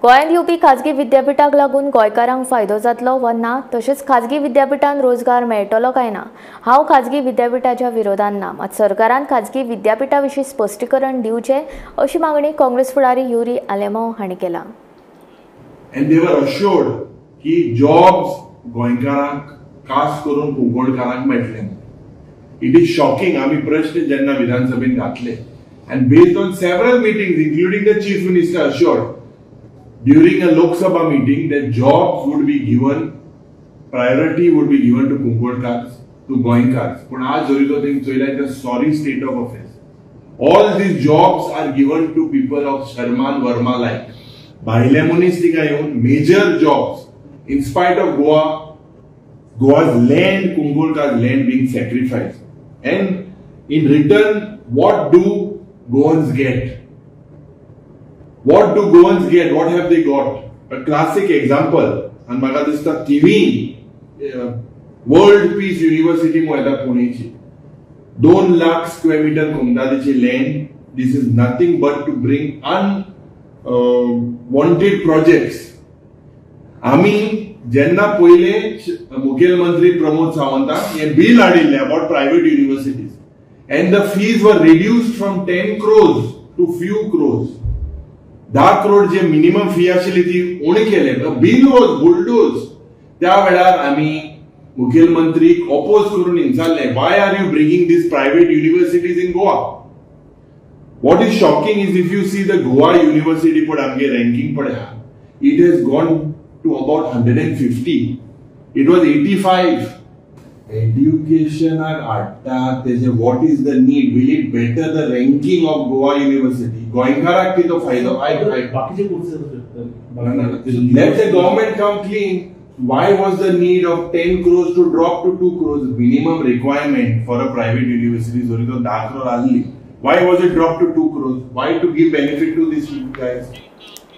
गोंयांत येवपी खाजगी विद्यापीठाक लागून गोंयकारांक फायदो जातलो वा ना, तशेंच खाजगी विद्यापीठांत रोजगार मेळटलो काय ना, हांव खाजगी विद्यापीठाच्या विरोधान ना, मात सरकारान खाजगी विद्यापीठा विशीं स्पश्टीकरण दिवचें अशी मागणी काँग्रेस फुडारी युरी हांणी केला. And they were assured की jobs गोंयकारांक खास करून कुंकळकारांक मेळटले. It is shocking. आमी प्रश्न जेन्ना विधानसभेत घातले and based on several meetings including the chief minister assured during a Lok Sabha meeting that jobs would be given, priority would be given to Kunkolkars, to Goankars. But आज जरी तो thing चोयला it's a sorry state of affairs. All these jobs are given to people of Sharman Verma like. भायले मनीस थिंगा येवन major jobs in spite of Goa's land, Kunkolkars land being sacrificed. And in return, what do Goans get? What do Goans get? What have they got? A classic example, and म्हाका दिसता TV World Peace University मोयता पुणेची 2 lakh square metre कोमदादीची land. This is nothing but to bring unwanted projects. आमी जेन्ना पहिले मुख्यमंत्री प्रमोद सावंतान हे bill हाडिल्ले about private universities and the fees were reduced from 10 crores to few crores. 10 crore J minimum फी आशिल्ली ती उणी केले. Bill was bulldoze. त्या वेळार आमी मुख्यमंत्रीक ऑपोज करून विचारले, why are you bringing these private universities in Goa? What is shocking is if you see the Goa university per आमगे ranking पडया, it has gone to about 150. It was 85. Education are atta. What is the need? Will it better the ranking of Goa University? Goankarak ki to fayda. Let the government come clean. Why was the need of 10 crores to drop to 2 crores? Minimum requirement for a private university is 10 crore only. Why was it dropped to 2 crores? Why to give benefit to these guys?